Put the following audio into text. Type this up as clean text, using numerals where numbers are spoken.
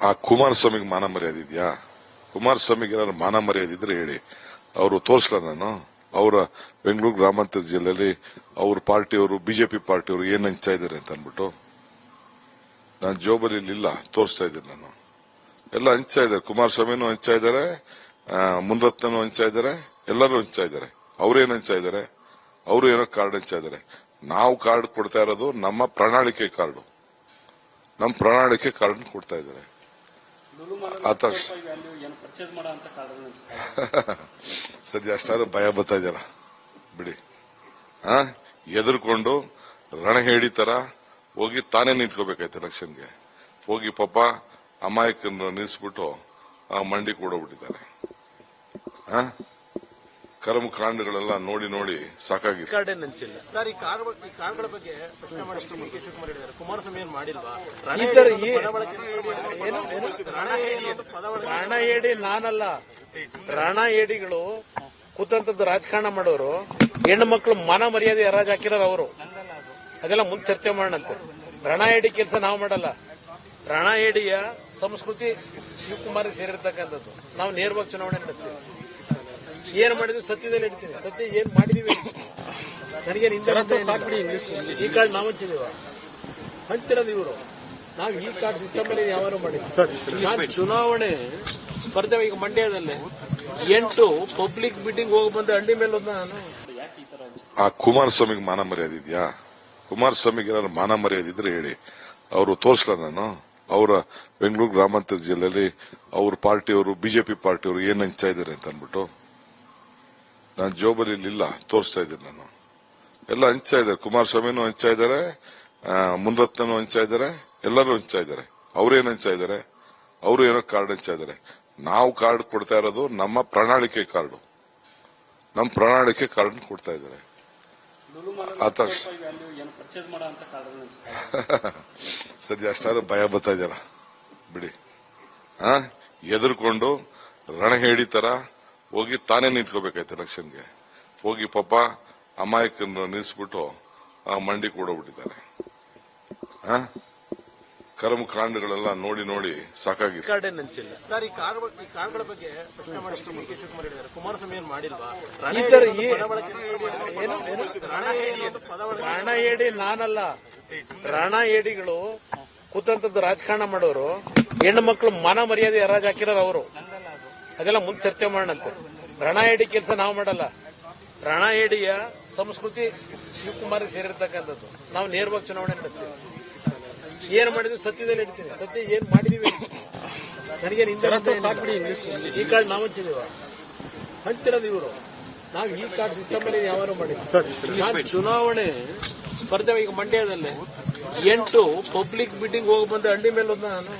ಆ ಕುಮಾರಸ್ವಾಮಿಗೆ ಮಾನ ಮರ್ಯಾದೆ ಇದೆಯಾ? ಕುಮಾರಸ್ವಾಮಿಗೆ ಏನಾದ್ರು ಮಾನ ಮರ್ಯಾದೆ ಇದ್ರೆ ಹೇಳಿ, ಅವರು ತೋರಿಸ್ಲ ನಾನು ಅವರ ಬೆಂಗಳೂರು ಗ್ರಾಮಾಂತರ ಜಿಲ್ಲೆಯಲ್ಲಿ ಅವ್ರ ಪಾರ್ಟಿಯವರು ಬಿಜೆಪಿ ಪಾರ್ಟಿಯವರು ಏನ್ ಹಂಚ್ತಾ ಇದ್ದಾರೆ ಅಂತ ಅನ್ಬಿಟ್ಟು ನಾನು ಜೋಬಲ್ಲಿ ಇಲ್ಲ ತೋರಿಸ್ತಾ ಇದ್ದೀನಿ. ನಾನು ಎಲ್ಲ ಹಂಚ್ತಾ ಇದ್ದಾರೆ, ಕುಮಾರಸ್ವಾಮಿನೂ ಹಂಚ್ತಾ ಇದ್ದಾರೆ, ಮುನ್ರತ್ನೂ ಹಂಚ್ತಾ ಇದ್ದಾರೆ, ಎಲ್ಲರೂ ಹಂಚ್ತಾ ಇದ್ದಾರೆ. ಅವ್ರೇನ್ ಹಂಚ್ತಾ ಇದ್ದಾರೆ? ಅವರು ಏನೋ ಕಾರ್ಡ್ ಹಂಚ್ತಾ ಇದ್ದಾರೆ. ನಾವು ಕಾರ್ಡ್ ಕೊಡ್ತಾ ಇರೋದು ನಮ್ಮ ಪ್ರಣಾಳಿಕೆ ಕಾರ್ಡು, ನಮ್ಮ ಪ್ರಣಾಳಿಕೆ ಕಾರ್ಡ್ ಕೊಡ್ತಾ ಇದ್ದಾರೆ. ಸದ್ಯ ಅಷ್ಟಾದ್ರೂ ಭಯ ಬರ್ತಾ ಇದ್ದಾರ ಬಿಡಿ. ಎದುರ್ಕೊಂಡು ರಣಹೇಡಿ ತರ ಹೋಗಿ ತಾನೇ ನಿಂತ್ಕೋಬೇಕಾಯ್ತು ಎಲೆಕ್ಷನ್ಗೆ. ಹೋಗಿ ಪಾಪ ಅಮಾಯಕರನ್ನ ನಿಲ್ಲಿಸ್ಬಿಟ್ಟು ಮಂಡಿ ಕೊಡೋಗ್ಬಿಟ್ಟಿದ್ದಾರೆ. ಕರ್ಮಕಾಂಡಗಳೆಲ್ಲ ನೋಡಿ ನೋಡಿ ಸಾಕಾಗಿದೆ. ಸರ್, ಈ ಕಾರ್ಡ್ಗಳ ಬಗ್ಗೆ ಪ್ರಶ್ನೆ ಮಾಡಿಷ್ಟು ಡಿ.ಕೆ. ಶಿವಕುಮಾರ್ ಹೇಳಿದ್ದಾರೆ. ಕುಮಾರಸ್ವಾಮಿ ಏನ್ ಮಾಡಿಲ್ವಾ? ರಣ ಹೇಡಿ ನಾನಲ್ಲ, ರಣ ಹೇಡಿಗಳು ಕೂತಂತದ್ದು ರಾಜಕಾರಣ ಮಾಡೋರು, ಹೆಣ್ಣು ಮಕ್ಕಳು ಮಾನ ಮರ್ಯಾದೆ ಹರಾಜ್ ಹಾಕಿರೋರು ಅವರು. ಅದೆಲ್ಲ ಮುಂದೆ ಚರ್ಚೆ ಮಾಡೋಣಂತೆ. ರಣ ಹೇಡಿ ಕೆಲಸ ನಾವು ಮಾಡಲ್ಲ. ರಣ ಹೇಡಿಯ ಸಂಸ್ಕೃತಿ ಶಿವಕುಮಾರ್ಗೆ ಸೇರಿರ್ತಕ್ಕಂಥದ್ದು. ನಾವು ನೇರವಾಗಿ ಚುನಾವಣೆ ನಡೆಸ್ತೀವಿ. ಏನ್ ಮಾಡಿದ್ವಿ ಸತ್ಯದಲ್ಲಿ ಹೇಳ್ತೀನಿ. ಸತ್ಯ ಏನ್ ಮಾಡಿದೀವಿ ನನಗೇನು ಈ ಕಾರ್ಡ್ ನಾವು ಹಂಚಿದೀವ, ಹಂಚಿರೋದು ಇವರು. ನಾವು ಈ ಕಾರ್ಡ್ ಸಿಸ್ಟಮ್ ಅಲ್ಲಿ ಯಾವಾರು ಮಾಡಿದ್ವಿ. ಚುನಾವಣೆ ಸ್ಪರ್ಧೆ ಈಗ ಮಂಡ್ಯದಲ್ಲಿ 8 ಪಬ್ಲಿಕ್ ಮೀಟಿಂಗ್ ಹೋಗಿ ಬಂದ ಹಳ್ಳಿ ಮೇಲೆ ನಾನು. ಆ ಕುಮಾರಸ್ವಾಮಿಗೆ ಮಾನ ಮರ್ಯಾದೆ ಇದೆಯಾ? ಕುಮಾರಸ್ವಾಮಿಗೆ ಏನಾದ್ರು ಮಾನ ಮರ್ಯಾದೆ ಇದ್ರೆ ಹೇಳಿ, ಅವರು ತೋರಿಸ್ಲ ನಾನು ಅವರ ಬೆಂಗಳೂರು ಗ್ರಾಮಾಂತರ ಜಿಲ್ಲೆಯಲ್ಲಿ ಅವ್ರ ಪಾರ್ಟಿಯವರು ಬಿಜೆಪಿ ಪಾರ್ಟಿಯವರು ಏನ್ ಹಂಚ್ತಾ ಇದ್ದಾರೆ ಅಂತ ಅನ್ಬಿಟ್ಟು ನಾನು ಜೋಬಲ್ಲಿ ಇಲ್ಲ ತೋರಿಸ್ತಾ ಇದ್ದೀನಿ. ನಾನು ಎಲ್ಲ ಹಂಚ್ತಾ ಇದ್ದಾರೆ, ಕುಮಾರಸ್ವಾಮಿನೂ ಹಂಚ್ತಾ ಇದ್ದಾರೆ, ಮುನ್ರತ್ನೂ ಹಂಚ್ತಾ ಇದ್ದಾರೆ, ಎಲ್ಲರೂ ಹಂಚ್ತಾ ಇದ್ದಾರೆ. ಅವ್ರೇನ್ ಹಂಚ್ತಾ ಇದ್ದಾರೆ? ಅವರು ಏನೋ ಕಾರ್ಡ್ ಹಂಚ್ತಾ ಇದ್ದಾರೆ. ನಾವು ಕಾರ್ಡ್ ಕೊಡ್ತಾ ಇರೋದು ನಮ್ಮ ಪ್ರಣಾಳಿಕೆ ಕಾರ್ಡು, ನಮ್ಮ ಪ್ರಣಾಳಿಕೆ ಕಾರ್ಡ್ ಕೊಡ್ತಾ ಇದ್ದಾರೆ. ಸದ್ಯ ಅಷ್ಟಾದ್ರೂ ಭಯ ಬರ್ತಾ ಇದ್ದಾರ ಬಿಡಿ. ಎದುರ್ಕೊಂಡು ರಣಹೇಡಿ ತರ ಹೋಗಿ ತಾನೇ ನಿಂತ್ಕೋಬೇಕಾಯ್ತು ಎಲೆಕ್ಷನ್ಗೆ. ಹೋಗಿ ಪಾಪ ಅಮಾಯಕರನ್ನ ನಿಲ್ಲಿಸ್ಬಿಟ್ಟು ಮಂಡಿ ಕೊಡೋಗ್ಬಿಟ್ಟಿದ್ದಾರೆ. ಕರ್ಮಕಾಂಡಗಳೆಲ್ಲ ನೋಡಿ ನೋಡಿ ಸಾಕಾಗಿದೆ. ಸರ್, ಈ ಕಾರ್ಡ್ಗಳ ಬಗ್ಗೆ ಪ್ರಶ್ನೆ ಮಾಡಿಷ್ಟು ಡಿ.ಕೆ. ಶಿವಕುಮಾರ್ ಹೇಳಿದ್ದಾರೆ. ಕುಮಾರಸ್ವಾಮಿ ಏನ್ ಮಾಡಿಲ್ವಾ? ರಣ ಹೇಡಿ ನಾನಲ್ಲ, ರಣ ಹೇಡಿಗಳು ಕೂತಂತದ್ದು ರಾಜಕಾರಣ ಮಾಡೋರು, ಹೆಣ್ಣು ಮಕ್ಕಳು ಮಾನ ಮರ್ಯಾದೆ ಹರಾಜ್ ಹಾಕಿರೋರು ಅವರು. ಅದೆಲ್ಲ ಮುಂದೆ ಚರ್ಚೆ ಮಾಡೋಣಂತೆ. ರಣ ಹೇಡಿ ಕೆಲಸ ನಾವು ಮಾಡಲ್ಲ. ರಣ ಹೇಡಿಯ ಸಂಸ್ಕೃತಿ ಶಿವಕುಮಾರ್ಗೆ ಸೇರಿರ್ತಕ್ಕಂಥದ್ದು. ನಾವು ನೇರವಾಗಿ ಚುನಾವಣೆ ನಡೆಸ್ತೀವಿ. ಏನ್ ಮಾಡಿದ್ವಿ ಸತ್ಯದಲ್ಲಿ ಹೇಳ್ತೀನಿ. ಸತ್ಯ ಏನ್ ಮಾಡಿದೀವಿ ನನಗೇನು ಈ ಕಾರ್ಡ್ ನಾವು ಹಂಚಿದೀವ, ಹಂಚಿರೋದು ಇವರು. ನಾವು ಈ ಕಾರ್ಡ್ ಸಿಸ್ಟಮ್ ಅಲ್ಲಿ ಯಾವಾರು ಮಾಡಿದ್ವಿ. ಚುನಾವಣೆ ಸ್ಪರ್ಧೆ ಈಗ ಮಂಡ್ಯದಲ್ಲಿ 8 ಪಬ್ಲಿಕ್ ಮೀಟಿಂಗ್ ಹೋಗಿ ಬಂದ ಹಳ್ಳಿ ಮೇಲೆ ನಾನು.